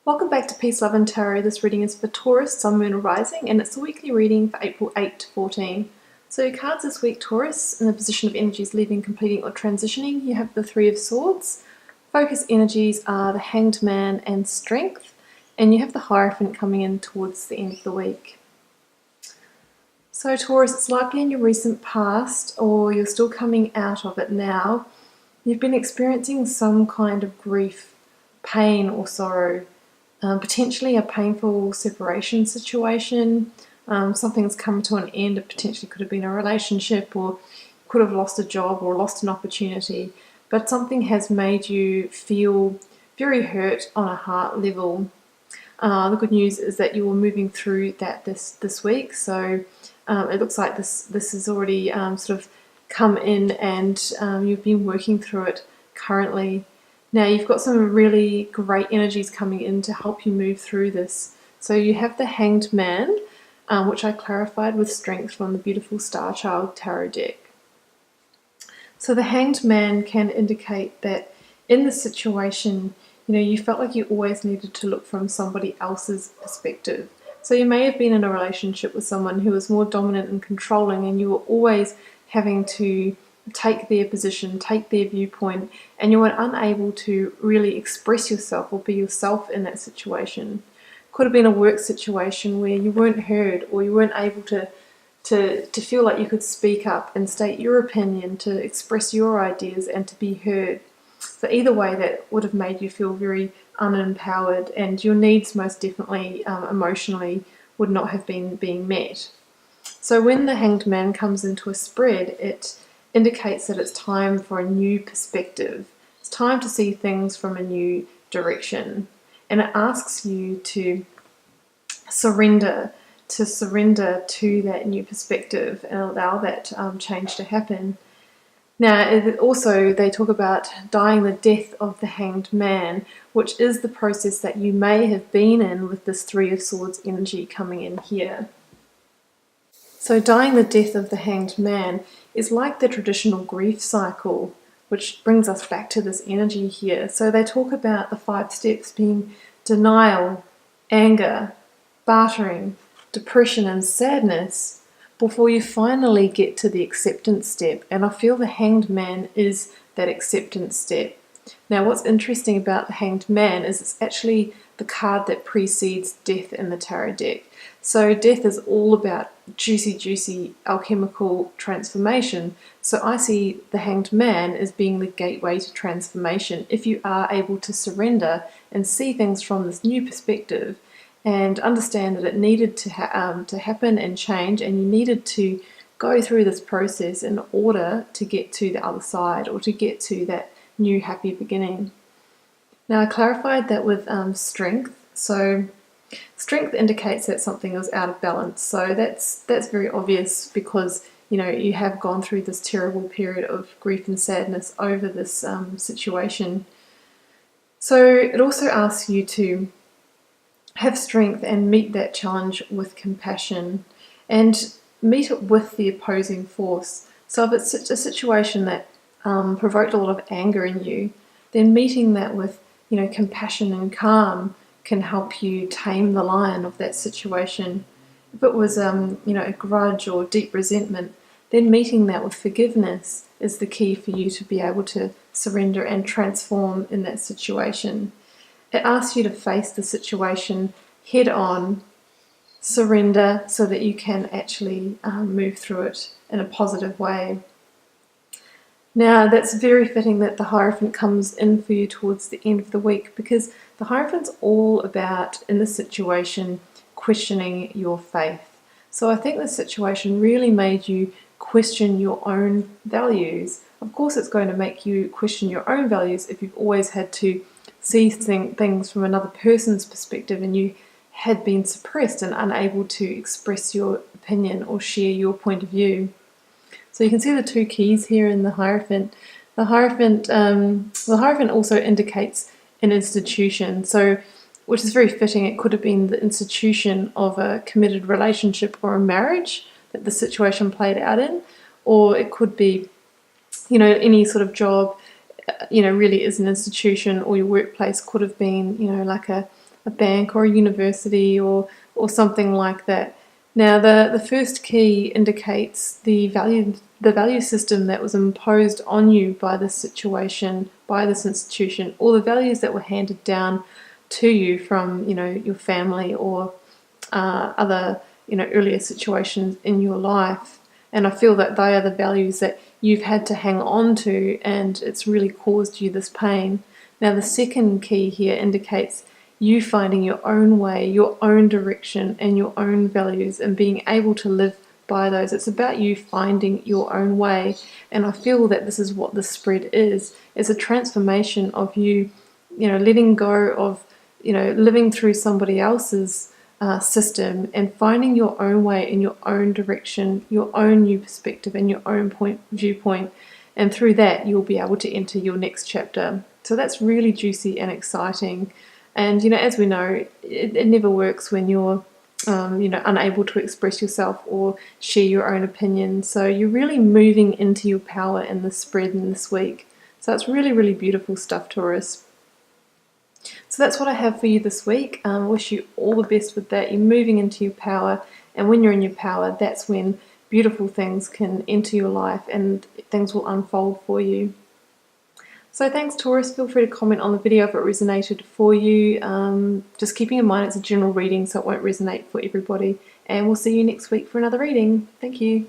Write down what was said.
Welcome back to Peace, Love and Tarot. This reading is for Taurus, Sun, Moon, or Rising, and it's a weekly reading for April 8 to 14. So your cards this week, Taurus, in the position of energies leaving, completing, or transitioning, you have the Three of Swords. Focus energies are the Hanged Man and Strength, and you have the Hierophant coming in towards the end of the week. So Taurus, it's likely in your recent past, or you're still coming out of it now, you've been experiencing some kind of grief, pain, or sorrow. Potentially a painful separation situation. Something's come to an end. It potentially could have been a relationship, or could have lost a job or lost an opportunity. But something has made you feel very hurt on a heart level. The good news is that you are moving through that this week. So it looks like this has already sort of come in, and you've been working through it currently. Now you've got some really great energies coming in to help you move through this. So you have the Hanged Man, which I clarified with Strength from the beautiful Star Child Tarot deck. So the Hanged Man can indicate that in this situation, you felt like you always needed to look from somebody else's perspective. So you may have been in a relationship with someone who was more dominant and controlling, and you were always having to take their position, take their viewpoint, and you were unable to really express yourself or be yourself in that situation. Could have been a work situation where you weren't heard, or you weren't able to feel like you could speak up and state your opinion, to express your ideas and to be heard. So either way, that would have made you feel very unempowered, and your needs most definitely emotionally would not have been being met. So when the Hanged Man comes into a spread, it indicates that it's time for a new perspective. It's time to see things from a new direction. And it asks you to surrender to that new perspective and allow that change to happen. Now, also they talk about dying the death of the Hanged Man, which is the process that you may have been in with this Three of Swords energy coming in here. So dying the death of the Hanged Man is like the traditional grief cycle, which brings us back to this energy here. So they talk about the 5 steps being denial, anger, bartering, depression and sadness before you finally get to the acceptance step. And I feel the Hanged Man is that acceptance step. Now what's interesting about the Hanged Man is it's actually the card that precedes death in the tarot deck. So death is all about juicy alchemical transformation. So I see the Hanged Man as being the gateway to transformation. If you are able to surrender and see things from this new perspective and understand that it needed to happen and change, and you needed to go through this process in order to get to the other side, or to get to that new happy beginning. Now I clarified that with Strength. So Strength indicates that something is out of balance. So that's very obvious, because you have gone through this terrible period of grief and sadness over this situation. So it also asks you to have strength and meet that challenge with compassion, and meet it with the opposing force. So if it's a situation that provoked a lot of anger in you, then meeting that with compassion and calm can help you tame the lion of that situation. If it was a grudge or deep resentment, then meeting that with forgiveness is the key for you to be able to surrender and transform in that situation. It asks you to face the situation head on, surrender, so that you can actually move through it in a positive way. Now that's very fitting that the Hierophant comes in for you towards the end of the week, because the Hierophant's all about, in this situation, questioning your faith. So I think this situation really made you question your own values. Of course it's going to make you question your own values if you've always had to see things from another person's perspective, and you had been suppressed and unable to express your opinion or share your point of view. So you can see the 2 keys here in the Hierophant. The Hierophant also indicates an institution, so which is very fitting. It could have been the institution of a committed relationship or a marriage that the situation played out in, or it could be, any sort of job, really is an institution, or your workplace could have been, like a a bank or a university or something like that. Now, the first key indicates the value system that was imposed on you by this situation, by this institution, or the values that were handed down to you from, your family or other, earlier situations in your life. And I feel that they are the values that you've had to hang on to, and it's really caused you this pain. Now, the second key here indicates you finding your own way, your own direction, and your own values, and being able to live by those. It's about you finding your own way, and I feel that this is what the spread is. It's a transformation of you, letting go of, living through somebody else's system and finding your own way in your own direction, your own new perspective, and your own viewpoint. And through that, you'll be able to enter your next chapter. So that's really juicy and exciting. And, as we know, it never works when you're, unable to express yourself or share your own opinion. So you're really moving into your power in this spread in this week. So it's really, really beautiful stuff, Taurus. So that's what I have for you this week. I wish you all the best with that. You're moving into your power. And when you're in your power, that's when beautiful things can enter your life and things will unfold for you. So thanks, Taurus. Feel free to comment on the video if it resonated for you. Just keeping in mind it's a general reading, so it won't resonate for everybody. And we'll see you next week for another reading. Thank you.